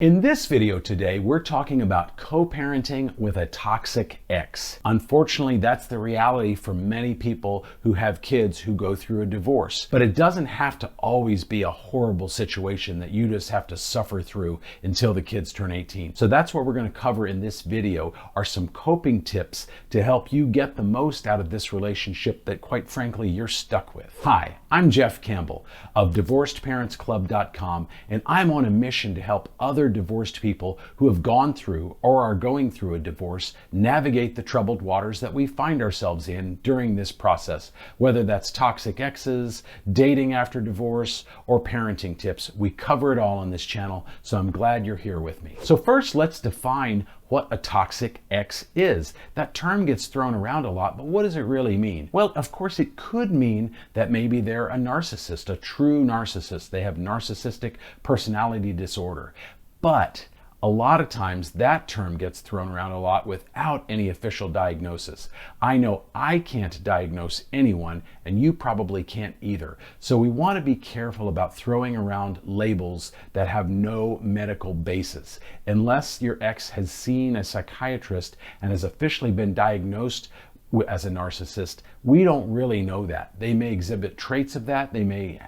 In this video today, we're talking about co-parenting with a toxic ex. Unfortunately, that's the reality for many people who have kids who go through a divorce. But it doesn't have to always be a horrible situation that you just have to suffer through until the kids turn 18. So that's what we're going to cover in this video, are some coping tips to help you get the most out of this relationship that, quite frankly, you're stuck with. Hi, I'm Jeff Campbell of DivorcedParentsClub.com, and I'm on a mission to help other divorced people who have gone through or are going through a divorce navigate the troubled waters that we find ourselves in during this process, whether that's toxic exes, dating after divorce, or parenting tips. We cover it all on this channel, so I'm glad you're here with me. So first, let's define what a toxic ex is. That term gets thrown around a lot, but what does it really mean? Well, of course, it could mean that maybe they're a narcissist, a true narcissist. They have narcissistic personality disorder. But a lot of times that term gets thrown around a lot without any official diagnosis. I know I can't diagnose anyone, and you probably can't either. So we want to be careful about throwing around labels that have no medical basis. Unless your ex has seen a psychiatrist and has officially been diagnosed as a narcissist, we don't really know that. They may exhibit traits of that. They may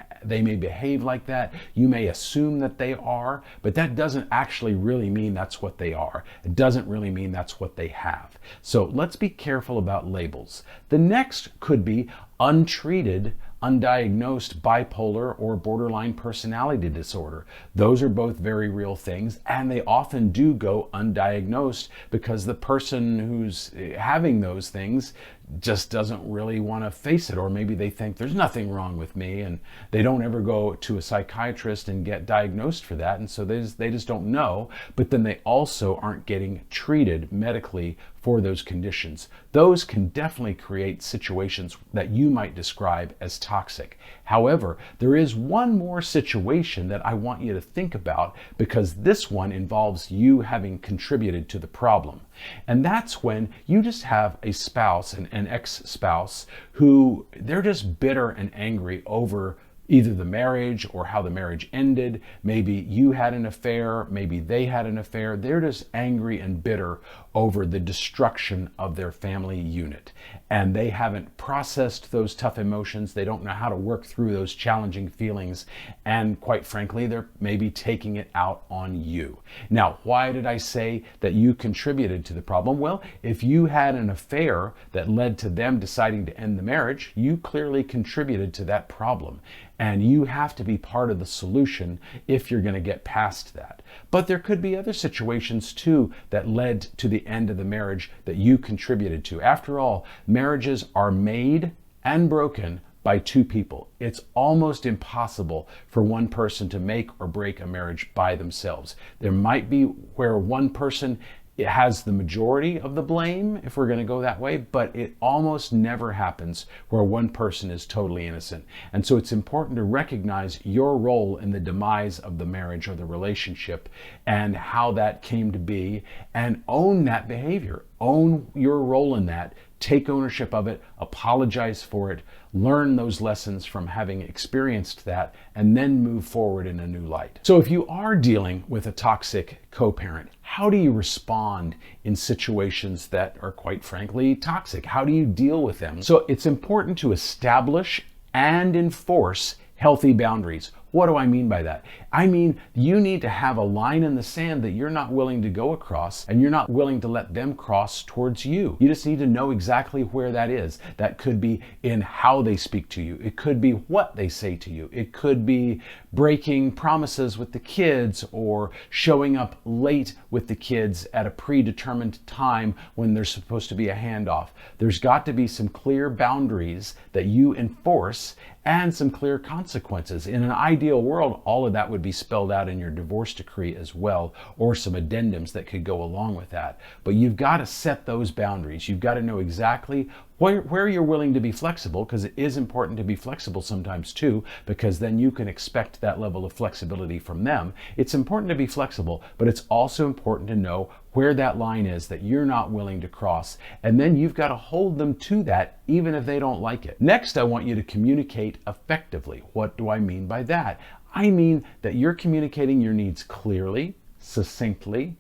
behave like that. You may assume that they are, but that doesn't actually really mean that's what they are. It doesn't really mean that's what they have. So let's be careful about labels. The next could be untreated, undiagnosed bipolar or borderline personality disorder. Those are both very real things, and they often do go undiagnosed because the person who's having those things just doesn't really want to face it, or maybe they think there's nothing wrong with me, and they don't ever go to a psychiatrist and get diagnosed for that, and so they just don't know. But then they also aren't getting treated medically for those conditions. Those can definitely create situations that you might describe as toxic. However, there is one more situation that I want you to think about, because this one involves you having contributed to the problem. And that's when you just have a spouse, an ex-spouse, who they're just bitter and angry over either the marriage or how the marriage ended. Maybe you had an affair, maybe they had an affair. They're just angry and bitter over the destruction of their family unit. And they haven't processed those tough emotions. They don't know how to work through those challenging feelings. And quite frankly, they're maybe taking it out on you. Now, why did I say that you contributed to the problem? Well, if you had an affair that led to them deciding to end the marriage, you clearly contributed to that problem. And you have to be part of the solution if you're going to get past that. But there could be other situations too that led to the end of the marriage that you contributed to. After all, marriages are made and broken by two people. It's almost impossible for one person to make or break a marriage by themselves. There might be where one person has the majority of the blame, if we're going to go that way, but it almost never happens where one person is totally innocent. And so it's important to recognize your role in the demise of the marriage or the relationship and how that came to be, and own that behavior. Own your role in that. Take ownership of it, apologize for it, learn those lessons from having experienced that, and then move forward in a new light. So if you are dealing with a toxic co-parent, how do you respond in situations that are, quite frankly, toxic? How do you deal with them? So it's important to establish and enforce healthy boundaries. What do I mean by that? I mean, you need to have a line in the sand that you're not willing to go across, and you're not willing to let them cross towards you. You just need to know exactly where that is. That could be in how they speak to you. It could be what they say to you. It could be breaking promises with the kids, or showing up late with the kids at a predetermined time when there's supposed to be a handoff. There's got to be some clear boundaries that you enforce and some clear consequences. In an ideal world, all of that would be spelled out in your divorce decree as well, or some addendums that could go along with that. But you've got to set those boundaries. You've got to know exactly where you're willing to be flexible, because it is important to be flexible sometimes too, because then you can expect that level of flexibility from them. It's important to be flexible, but it's also important to know where that line is that you're not willing to cross. And then you've got to hold them to that, even if they don't like it. Next, I want you to communicate effectively. What do I mean by that? I mean that you're communicating your needs clearly, succinctly,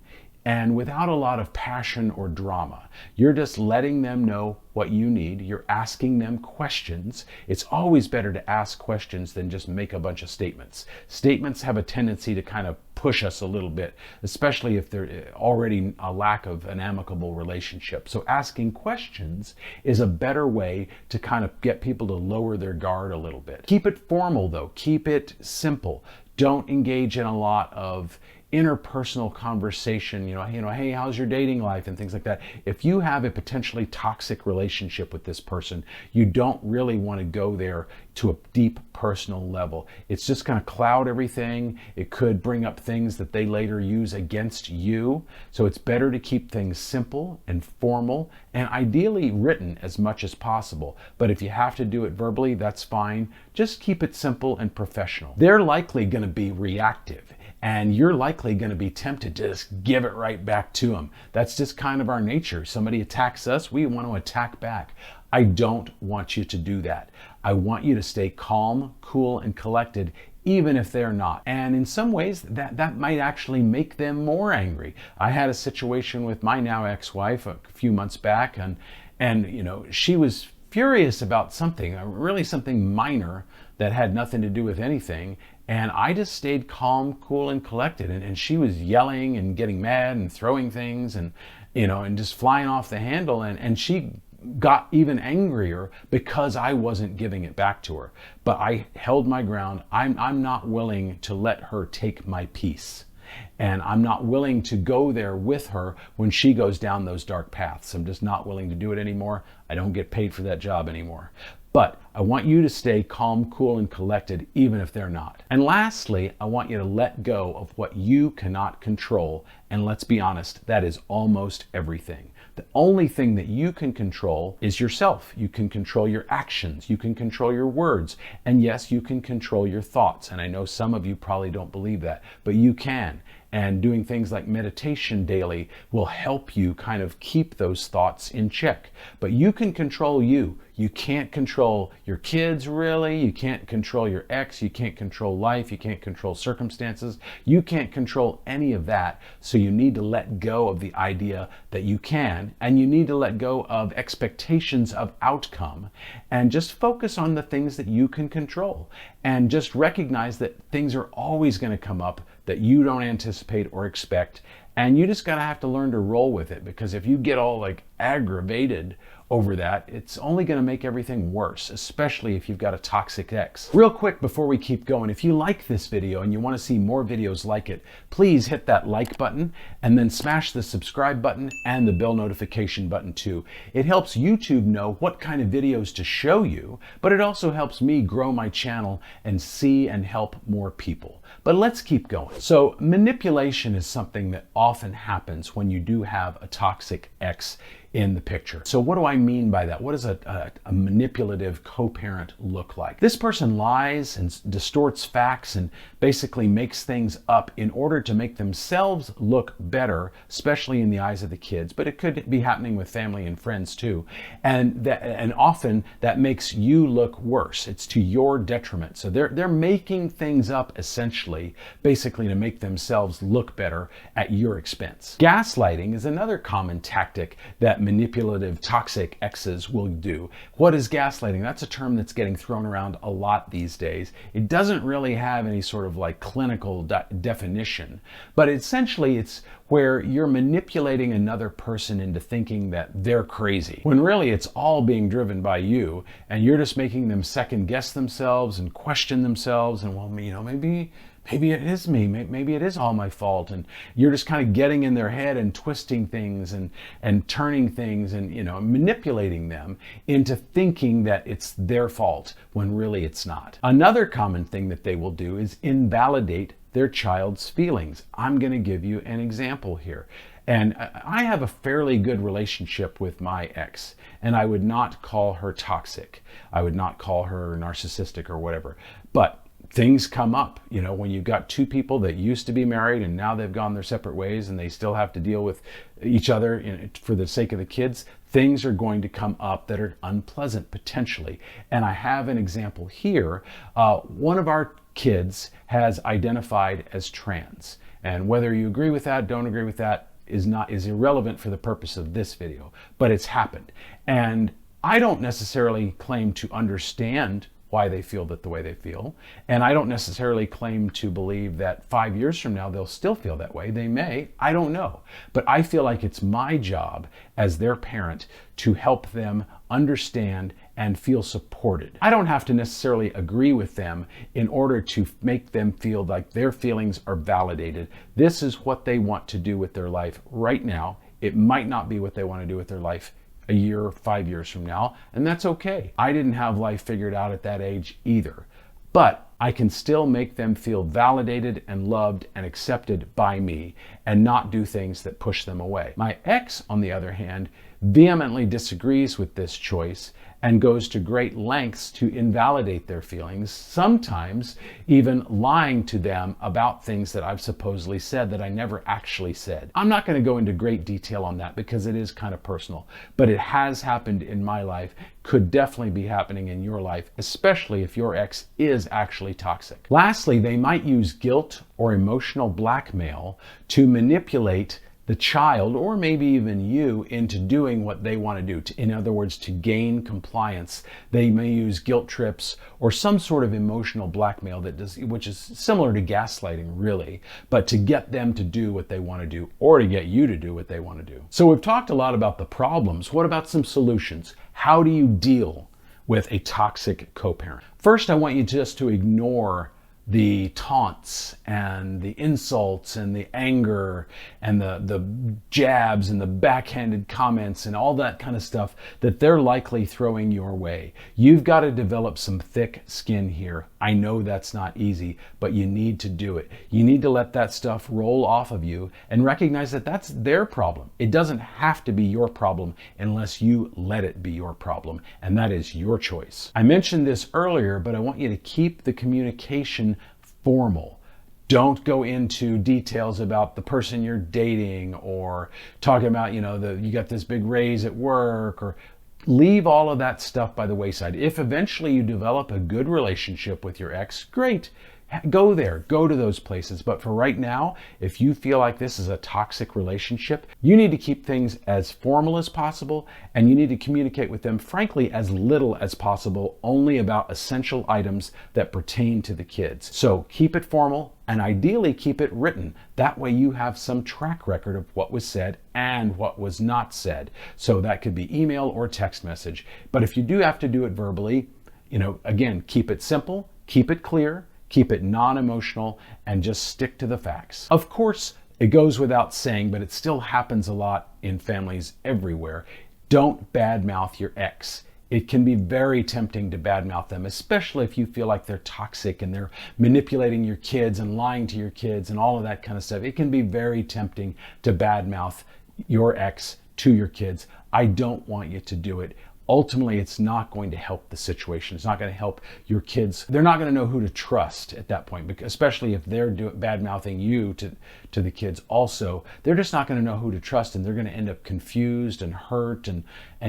and without a lot of passion or drama. You're just letting them know what you need. You're asking them questions. It's always better to ask questions than just make a bunch of statements. Statements have a tendency to kind of push us a little bit, especially if there's already a lack of an amicable relationship. So asking questions is a better way to kind of get people to lower their guard a little bit. Keep it formal though. Keep it simple. Don't engage in a lot of interpersonal conversation, hey, how's your dating life and things like that. If you have a potentially toxic relationship with this person, you don't really want to go there to a deep personal level. It's just going to cloud everything. It could bring up things that they later use against you. So it's better to keep things simple and formal and ideally written as much as possible. But if you have to do it verbally, that's fine. Just keep it simple and professional. They're likely going to be reactive, and you're likely going to be tempted to just give it right back to them. That's just kind of our nature. Somebody attacks us, we want to attack back. I don't want you to do that. I want you to stay calm, cool, and collected, even if they're not. And in some ways, that might actually make them more angry. I had a situation with my now ex-wife a few months back, and she was furious about something, really something minor that had nothing to do with anything. And I just stayed calm, cool, and collected. And she was yelling and getting mad and throwing things and just flying off the handle. And she got even angrier because I wasn't giving it back to her. But I held my ground. I'm not willing to let her take my peace. And I'm not willing to go there with her when she goes down those dark paths. I'm just not willing to do it anymore. I don't get paid for that job anymore. But I want you to stay calm, cool, and collected, even if they're not. And lastly, I want you to let go of what you cannot control. And let's be honest, that is almost everything. The only thing that you can control is yourself. You can control your actions. You can control your words. And yes, you can control your thoughts. And I know some of you probably don't believe that, but you can. And doing things like meditation daily will help you kind of keep those thoughts in check. But you can control you. You can't control your kids, really. You can't control your ex. You can't control life. You can't control circumstances. You can't control any of that. So you need to let go of the idea that you can, and you need to let go of expectations of outcome and just focus on the things that you can control. And just recognize that things are always going to come up that you don't anticipate or expect. And you just gotta have to learn to roll with it, because if you get all like aggravated over that, it's only gonna make everything worse, especially if you've got a toxic ex. Real quick before we keep going, if you like this video and you wanna see more videos like it, please hit that like button and then smash the subscribe button and the bell notification button too. It helps YouTube know what kind of videos to show you, but it also helps me grow my channel and see and help more people. But let's keep going. So manipulation is something that often happens when you do have a toxic ex in the picture. So what do I mean by that? What does a manipulative co-parent look like? This person lies and distorts facts and basically makes things up in order to make themselves look better, especially in the eyes of the kids, but it could be happening with family and friends too. And often that makes you look worse. It's to your detriment. So they're making things up essentially, basically to make themselves look better at your expense. Gaslighting is another common tactic that manipulative toxic exes will do. What is gaslighting? That's a term that's getting thrown around a lot these days. It doesn't really have any sort of like clinical definition, but essentially it's where you're manipulating another person into thinking that they're crazy, when really it's all being driven by you, and you're just making them second guess themselves and question themselves, and well, maybe it is me, maybe it is all my fault, and you're just kind of getting in their head and twisting things and turning things and manipulating them into thinking that it's their fault when really it's not. Another common thing that they will do is invalidate their child's feelings. I'm going to give you an example here. And I have a fairly good relationship with my ex, and I would not call her toxic. I would not call her narcissistic or whatever. But things come up, when you've got two people that used to be married and now they've gone their separate ways and they still have to deal with each other for the sake of the kids, things are going to come up that are unpleasant potentially. And I have an example here. One of our kids has identified as trans. And whether you agree with that, don't agree with that, is irrelevant for the purpose of this video, but it's happened. And I don't necessarily claim to understand why they feel that the way they feel. And I don't necessarily claim to believe that 5 years from now they'll still feel that way. They may, I don't know. But I feel like it's my job as their parent to help them understand and feel supported. I don't have to necessarily agree with them in order to make them feel like their feelings are validated. This is what they want to do with their life right now. It might not be what they want to do with their life a year or 5 years from now, and that's okay. I didn't have life figured out at that age either, but I can still make them feel validated and loved and accepted by me and not do things that push them away. My ex, on the other hand, vehemently disagrees with this choice and goes to great lengths to invalidate their feelings, sometimes even lying to them about things that I've supposedly said that I never actually said. I'm not going to go into great detail on that because it is kind of personal, but it has happened in my life, could definitely be happening in your life, especially if your ex is actually toxic. Lastly, they might use guilt or emotional blackmail to manipulate the child, or maybe even you, into doing what they want to do. In other words, to gain compliance. They may use guilt trips or some sort of emotional blackmail which is similar to gaslighting, really, but to get them to do what they want to do, or to get you to do what they want to do. So we've talked a lot about the problems. What about some solutions? How do you deal with a toxic co-parent? First, I want you just to ignore the taunts and the insults and the anger and the jabs and the backhanded comments and all that kind of stuff that they're likely throwing your way. You've got to develop some thick skin here. I know that's not easy, but you need to do it. You need to let that stuff roll off of you and recognize that that's their problem. It doesn't have to be your problem unless you let it be your problem, and that is your choice. I mentioned this earlier, but I want you to keep the communication formal. Don't go into details about the person you're dating or talking about, you got this big raise at work, or leave all of that stuff by the wayside. If eventually you develop a good relationship with your ex, great. Go there, go to those places. But for right now, if you feel like this is a toxic relationship, you need to keep things as formal as possible, and you need to communicate with them, frankly, as little as possible, only about essential items that pertain to the kids. So keep it formal, and ideally keep it written. That way you have some track record of what was said and what was not said. So that could be email or text message. But if you do have to do it verbally, again, keep it simple, keep it clear, keep it non-emotional, and just stick to the facts. Of course, it goes without saying, but it still happens a lot in families everywhere. Don't badmouth your ex. It can be very tempting to badmouth them, especially if you feel like they're toxic and they're manipulating your kids and lying to your kids and all of that kind of stuff. It can be very tempting to badmouth your ex to your kids. I don't want you to do it. Ultimately, it's not going to help the situation. It's not going to help your kids. They're not going to know who to trust at that point, because especially if they're bad-mouthing you to the kids also. They're just not going to know who to trust, and they're going to end up confused and hurt, and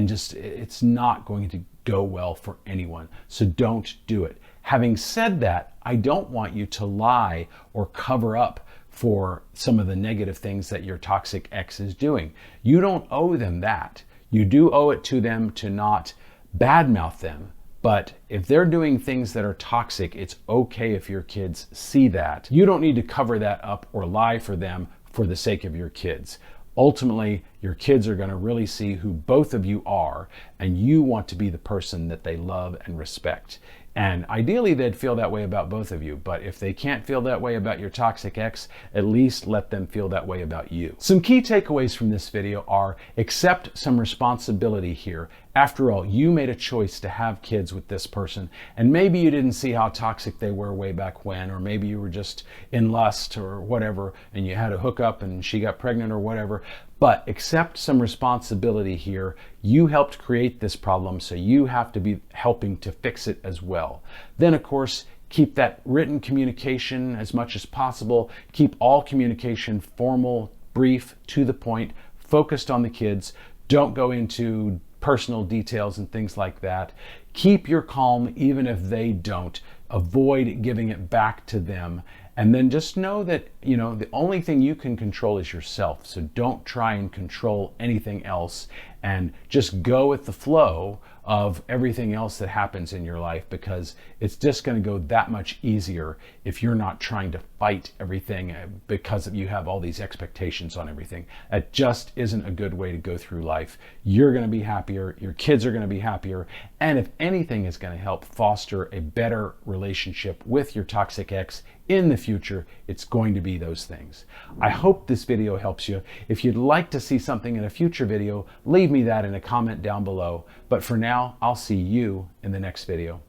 just it's not going to go well for anyone. So don't do it. Having said that, I don't want you to lie or cover up for some of the negative things that your toxic ex is doing. You don't owe them that. You do owe it to them to not badmouth them, but if they're doing things that are toxic, it's okay if your kids see that. You don't need to cover that up or lie for them for the sake of your kids. Ultimately, your kids are going to really see who both of you are, and you want to be the person that they love and respect. And ideally, they'd feel that way about both of you. But if they can't feel that way about your toxic ex, at least let them feel that way about you. Some key takeaways from this video are: accept some responsibility here. After all, you made a choice to have kids with this person, and maybe you didn't see how toxic they were way back when, or maybe you were just in lust or whatever, and you had a hookup and she got pregnant or whatever. But accept some responsibility here. You helped create this problem, so you have to be helping to fix it as well. Then, of course, keep that written communication as much as possible. Keep all communication formal, brief, to the point, focused on the kids. Don't go into personal details and things like that. Keep your calm even if they don't. Avoid giving it back to them. And then just know that, the only thing you can control is yourself. So don't try and control anything else, and just go with the flow of everything else that happens in your life, because it's just going to go that much easier if you're not trying to fight everything because you have all these expectations on everything. That just isn't a good way to go through life. You're going to be happier, your kids are going to be happier, and if anything is going to help foster a better relationship with your toxic ex in the future, it's going to be those things. I hope this video helps you. If you'd like to see something in a future video, leave me that in a comment down below. But for now, I'll see you in the next video.